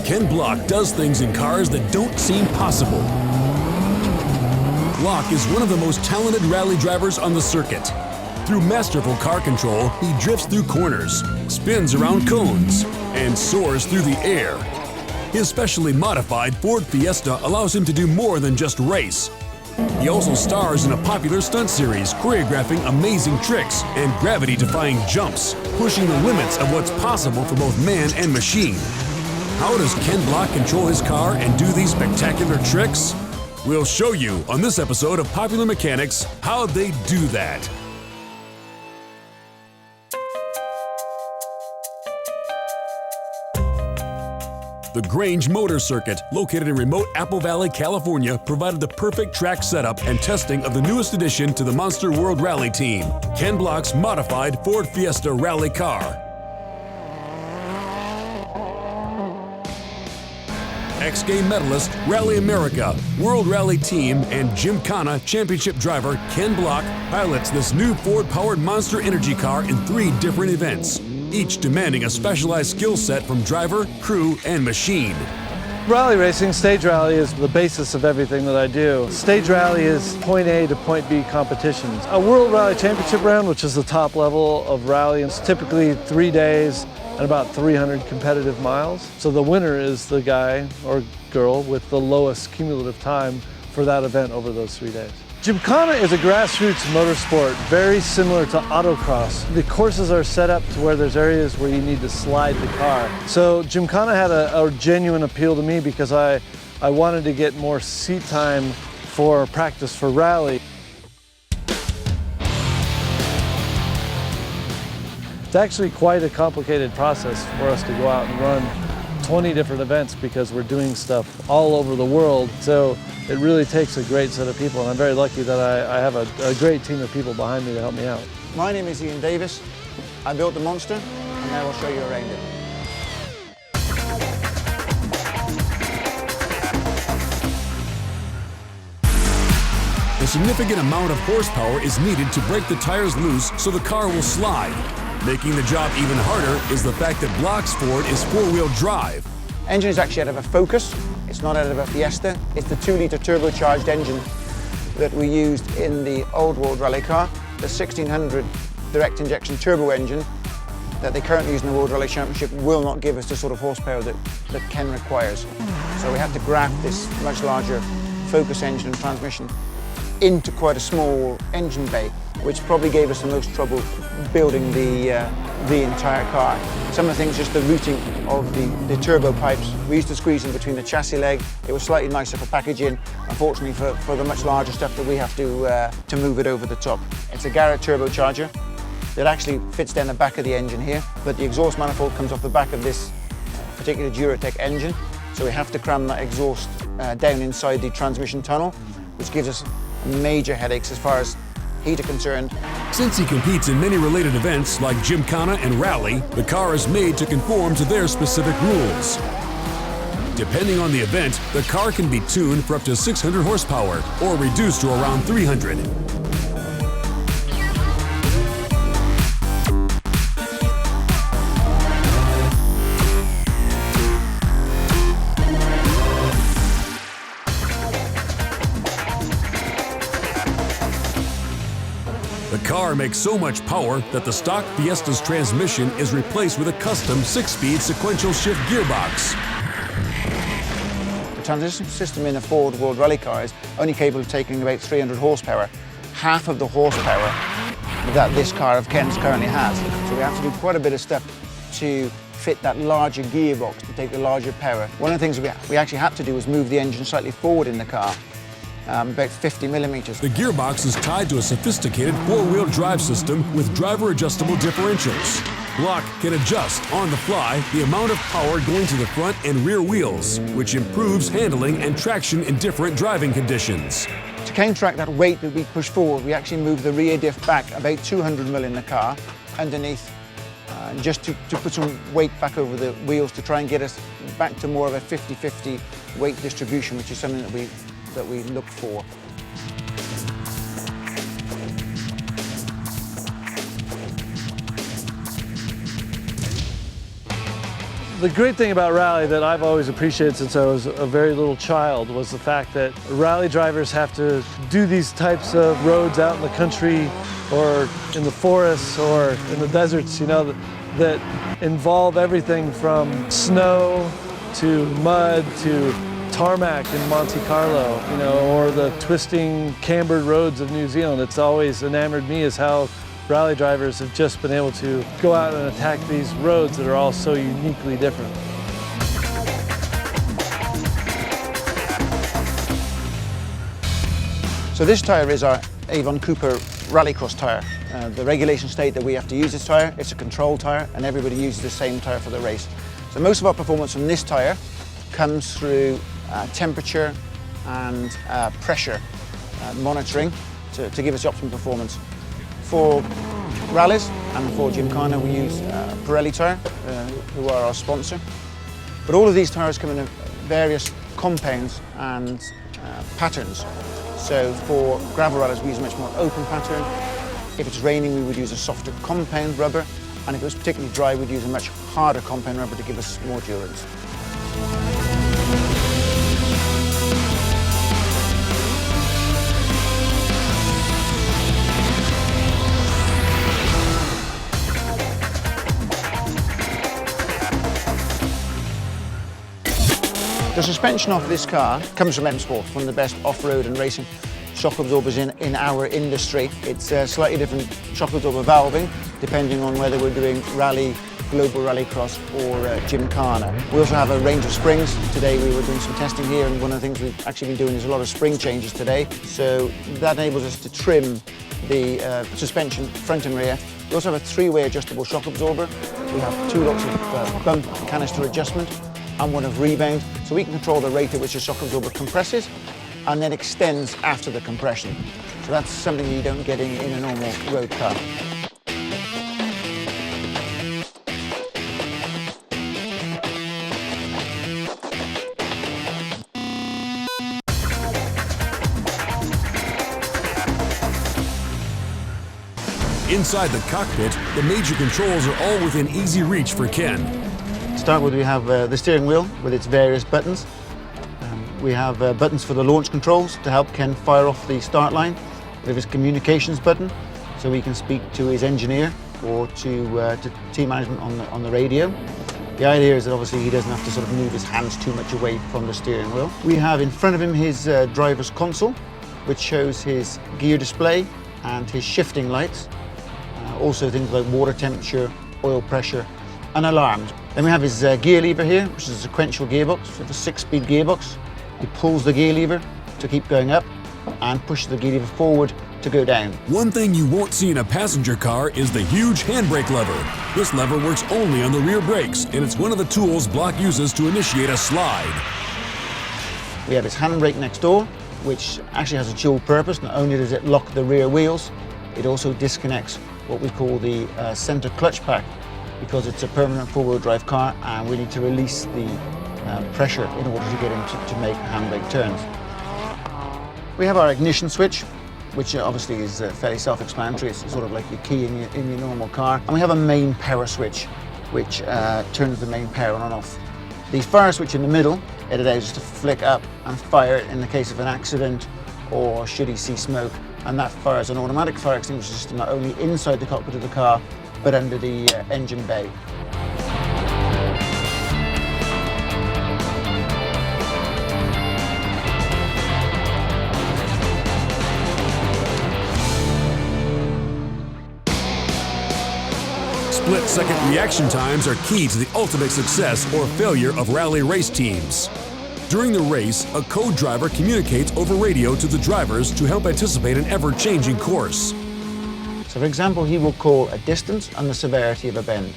Ken Block does things in cars that don't seem possible. Block is one of the most talented rally drivers on the circuit. Through masterful car control, he drifts through corners, spins around cones, and soars through the air. His specially modified Ford Fiesta allows him to do more than just race. He also stars in a popular stunt series, choreographing amazing tricks and gravity-defying jumps, pushing the limits of what's possible for both man and machine. How does Ken Block control his car and do these spectacular tricks? We'll show you on this episode of Popular Mechanics how they do that. The Grange Motor Circuit, located in remote Apple Valley, California, provided the perfect track setup and testing of the newest addition to the Monster World Rally team, Ken Block's modified Ford Fiesta rally car. X-Game medalist, Rally America, World Rally Team, and Gymkhana championship driver Ken Block pilots this new Ford-powered Monster Energy car in 3 different events, each demanding a specialized skill set from driver, crew, and machine. Rally racing, stage rally, is the basis of everything that I do. Stage rally is point A to point B competitions. A World Rally Championship round, which is the top level of rally, it's typically 3 days and about 300 competitive miles. So the winner is the guy or girl with the lowest cumulative time for that event over those 3 days. Gymkhana is a grassroots motorsport, very similar to autocross. The courses are set up to where there's areas where you need to slide the car. So Gymkhana had a genuine appeal to me because I wanted to get more seat time for practice for rally. It's actually quite a complicated process for us to go out and run 20 different events because we're doing stuff all over the world. So it really takes a great set of people, and I'm very lucky that I have a great team of people behind me to help me out. My name is Ian Davis. I built the Monster, and now I'll show you around it. A significant amount of horsepower is needed to break the tires loose so the car will slide. Making the job even harder is the fact that Block's Ford is 4-wheel drive. Engine is actually out of a Focus. It's not out of a Fiesta. It's the 2-litre turbocharged engine that we used in the old World Rally car, the 1600 direct injection turbo engine that they currently use in the World Rally Championship will not give us the sort of horsepower that Ken requires. So we had to graft this much larger Focus engine and transmission into quite a small engine bay, which probably gave us the most trouble building the entire car. Some of the things, just the routing of the turbo pipes. We used to squeeze in between the chassis leg. It was slightly nicer for packaging. Unfortunately, for the much larger stuff that we have to move it over the top. It's a Garrett turbocharger that actually fits down the back of the engine here, but the exhaust manifold comes off the back of this particular Duratec engine. So we have to cram that exhaust down inside the transmission tunnel, which gives us major headaches as far as heat are concerned. Since he competes in many related events like Gymkhana and Rally, the car is made to conform to their specific rules. Depending on the event, the car can be tuned for up to 600 horsepower or reduced to around 300. The car makes so much power that the stock Fiesta's transmission is replaced with a custom 6-speed sequential shift gearbox. The transmission system in a Ford World Rally car is only capable of taking about 300 horsepower, half of the horsepower that this car of Ken's currently has. So we have to do quite a bit of stuff to fit that larger gearbox to take the larger power. One of the things we actually had to do was move the engine slightly forward in the car. About 50 millimeters. The gearbox is tied to a sophisticated 4-wheel drive system with driver-adjustable differentials. Block can adjust on the fly the amount of power going to the front and rear wheels, which improves handling and traction in different driving conditions. To counteract that weight that we push forward, we actually move the rear diff back about 200 mil in the car underneath, just to put some weight back over the wheels to try and get us back to more of a 50-50 weight distribution, which is something that we look for. The great thing about rally that I've always appreciated since I was a very little child was the fact that rally drivers have to do these types of roads out in the country or in the forests or in the deserts, you know, that involve everything from snow to mud to tarmac in Monte Carlo, you know, or the twisting cambered roads of New Zealand. It's always enamored me as how rally drivers have just been able to go out and attack these roads that are all so uniquely different. So this tyre is our Avon Cooper Rallycross tyre. The regulations state that we have to use this tyre. It's a control tyre and everybody uses the same tyre for the race. So most of our performance from this tyre comes through temperature and pressure monitoring to give us the optimum performance. For rallies and for Gymkhana we use Pirelli tyre, who are our sponsor. But all of these tyres come in various compounds and patterns. So for gravel rallies we use a much more open pattern. If it's raining we would use a softer compound rubber, and if it was particularly dry we'd use a much harder compound rubber to give us more endurance. The suspension of this car comes from M Sport, one of the best off-road and racing shock absorbers in our industry. It's a slightly different shock absorber valving, depending on whether we're doing rally, global rallycross or Gymkhana. We also have a range of springs. Today we were doing some testing here, and one of the things we've actually been doing is a lot of spring changes today. So that enables us to trim the suspension front and rear. We also have a three-way adjustable shock absorber. We have two lots of bump canister adjustment and one of rebound, so we can control the rate at which the shock absorber compresses and then extends after the compression. So that's something you don't get in a normal road car. Inside the cockpit, the major controls are all within easy reach for Ken. To start with, we have the steering wheel with its various buttons. We have buttons for the launch controls to help Ken fire off the start line. We have his communications button, so he can speak to his engineer or to team management on the radio. The idea is that obviously he doesn't have to sort of move his hands too much away from the steering wheel. We have in front of him his driver's console, which shows his gear display and his shifting lights. Also things like water temperature, oil pressure and alarms. Then we have his gear lever here, which is a sequential gearbox. We have a 6-speed gearbox. He pulls the gear lever to keep going up and pushes the gear lever forward to go down. One thing you won't see in a passenger car is the huge handbrake lever. This lever works only on the rear brakes, and it's one of the tools Block uses to initiate a slide. We have his handbrake next door, which actually has a dual purpose. Not only does it lock the rear wheels, it also disconnects what we call the center clutch pack, because it's a permanent four-wheel drive car and we need to release the pressure in order to get him to make handbrake turns. We have our ignition switch, which obviously is fairly self-explanatory. It's sort of like your key in your normal car. And we have a main power switch, which turns the main power on and off. The fire switch in the middle, it allows us to flick up and fire it in the case of an accident or should he see smoke. And that fires an automatic fire extinguisher system not only inside the cockpit of the car, but under the engine bay. Split-second reaction times are key to the ultimate success or failure of rally race teams. During the race, a co-driver communicates over radio to the drivers to help anticipate an ever-changing course. So for example, he will call a distance and the severity of a bend.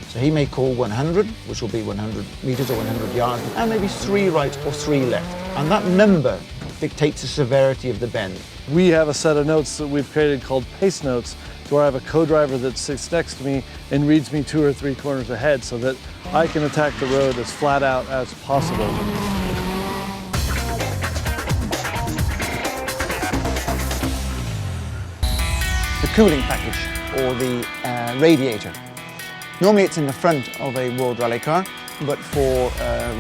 So he may call 100, which will be 100 meters or 100 yards, and maybe 3 right or 3 left. And that number dictates the severity of the bend. We have a set of notes that we've created called pace notes, where I have a co-driver that sits next to me and reads me 2 or 3 corners ahead so that I can attack the road as flat out as possible. The cooling package or the radiator. Normally it's in the front of a World Rally car, but for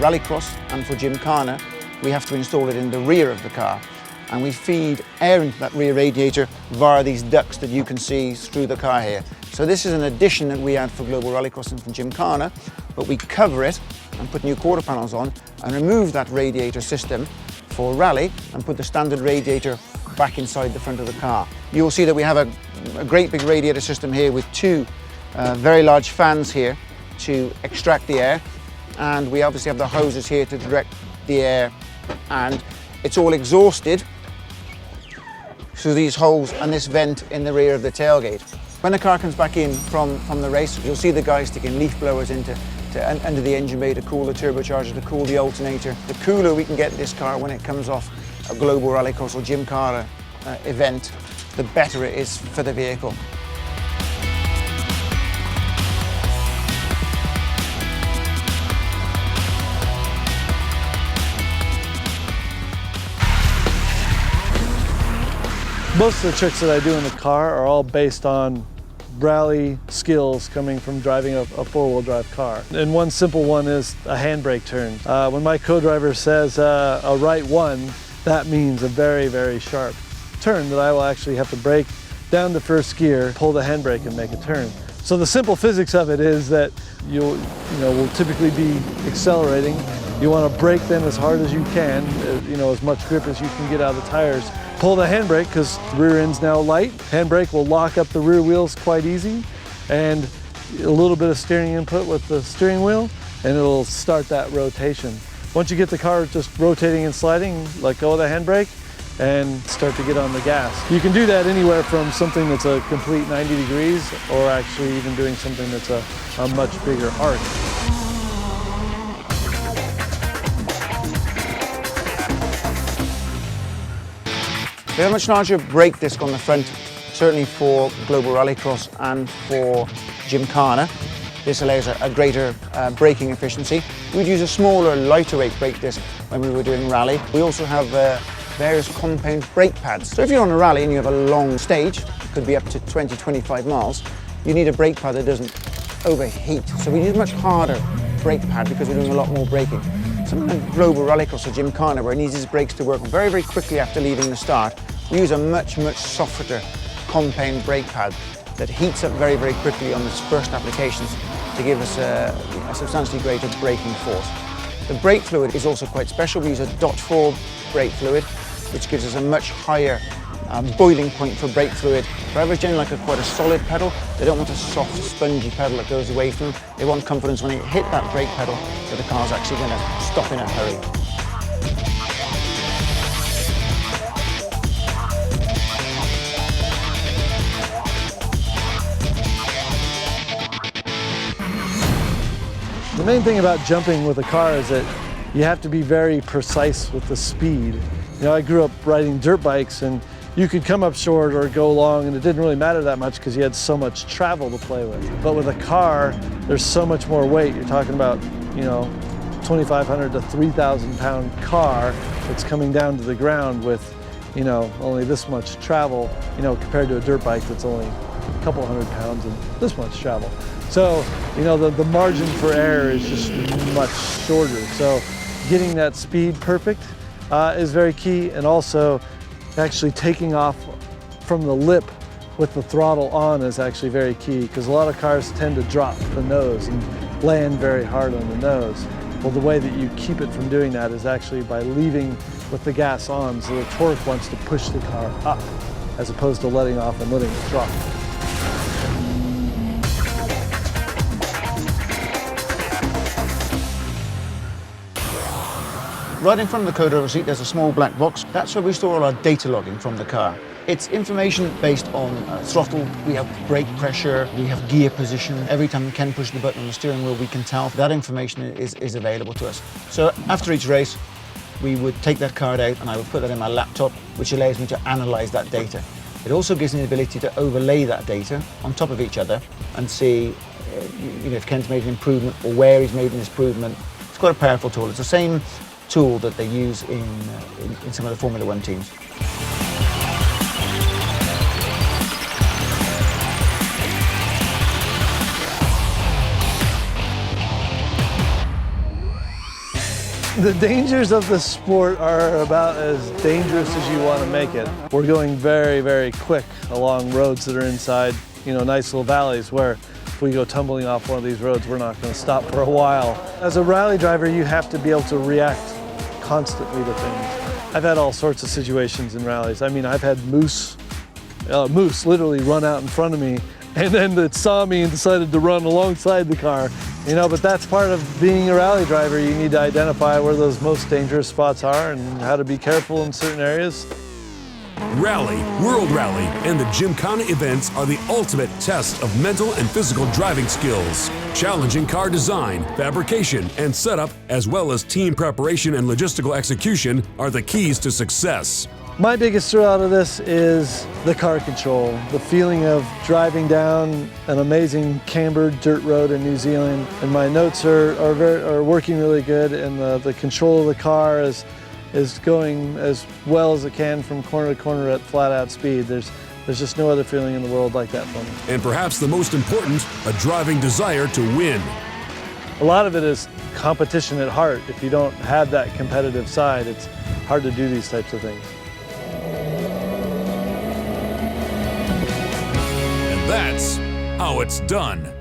rallycross and for Gymkhana, we have to install it in the rear of the car. And we feed air into that rear radiator via these ducts that you can see through the car here. So this is an addition that we add for Global Rallycross and for Gymkhana, but we cover it and put new quarter panels on and remove that radiator system for rally and put the standard radiator back inside the front of the car. You'll see that we have a great big radiator system here with two very large fans here to extract the air, and we obviously have the hoses here to direct the air, and it's all exhausted through these holes and this vent in the rear of the tailgate. When the car comes back in from the race, you'll see the guys sticking leaf blowers into under the engine bay to cool the turbocharger, to cool the alternator. The cooler we can get this car when it comes off a Global Rallycross or Gymkhana event, the better it is for the vehicle. Most of the tricks that I do in the car are all based on rally skills coming from driving a four-wheel drive car. And one simple one is a handbrake turn. When my co-driver says a right one, that means a very, very sharp turn that I will actually have to brake down to first gear, pull the handbrake and make a turn. So the simple physics of it is that will typically be accelerating. You want to brake then as hard as you can, as much grip as you can get out of the tires. Pull the handbrake because the rear end's now light. Handbrake will lock up the rear wheels quite easy, and a little bit of steering input with the steering wheel, and it'll start that rotation. Once you get the car just rotating and sliding, let go of the handbrake and start to get on the gas. You can do that anywhere from something that's a complete 90 degrees or actually even doing something that's a much bigger arc. We have a much larger brake disc on the front, certainly for Global Rallycross and for Gymkhana. This allows a greater braking efficiency. We'd use a smaller, lighter weight brake disc when we were doing rally. We also have various compound brake pads. So if you're on a rally and you have a long stage, it could be up to 20-25 miles, you need a brake pad that doesn't overheat. So we need a much harder brake pad because we're doing a lot more braking. Something like Global Rallycross or Gymkhana, where it needs its brakes to work very, very quickly after leaving the start, we use a much, much softer compound brake pad that heats up very, very quickly on its first applications to give us a substantially greater braking force. The brake fluid is also quite special. We use a .4 brake fluid, which gives us a much higher boiling point for brake fluid. Drivers generally like quite a solid pedal. They don't want a soft, spongy pedal that goes away from them. They want confidence when they hit that brake pedal that the car's actually going to stop in a hurry. The main thing about jumping with a car is that you have to be very precise with the speed. I grew up riding dirt bikes, and you could come up short or go long, and it didn't really matter that much because you had so much travel to play with. But with a car, there's so much more weight. You're talking about, 2,500 to 3,000 pound car that's coming down to the ground with, only this much travel, compared to a dirt bike that's only a couple hundred pounds and this much travel. So, the margin for error is just much shorter. So getting that speed perfect is very key, and also actually taking off from the lip with the throttle on is actually very key, because a lot of cars tend to drop the nose and land very hard on the nose. Well, the way that you keep it from doing that is actually by leaving with the gas on, so the torque wants to push the car up as opposed to letting off and letting it drop. Right in front of the co-driver seat, there's a small black box. That's where we store all our data logging from the car. It's information based on throttle, we have brake pressure, we have gear position. Every time Ken pushes the button on the steering wheel, we can tell that information is available to us. So after each race, we would take that card out and I would put that in my laptop, which allows me to analyze that data. It also gives me the ability to overlay that data on top of each other and see if Ken's made an improvement or where he's made an improvement. It's quite a powerful tool. It's the same tool that they use in some of the Formula One teams. The dangers of the sport are about as dangerous as you want to make it. We're going very, very quick along roads that are inside, nice little valleys where if we go tumbling off one of these roads, we're not going to stop for a while. As a rally driver, you have to be able to react constantly to things. I've had all sorts of situations in rallies. I mean, I've had moose literally run out in front of me, and then it saw me and decided to run alongside the car. But that's part of being a rally driver. You need to identify where those most dangerous spots are and how to be careful in certain areas. Rally, World Rally, and the Gymkhana events are the ultimate test of mental and physical driving skills. Challenging car design, fabrication, and setup, as well as team preparation and logistical execution are the keys to success. My biggest thrill out of this is the car control, the feeling of driving down an amazing cambered dirt road in New Zealand. And my notes are working really good, and the control of the car is going as well as it can from corner to corner at flat out speed. There's just no other feeling in the world like that for me. And perhaps the most important, a driving desire to win. A lot of it is competition at heart. If you don't have that competitive side, it's hard to do these types of things. And that's how it's done.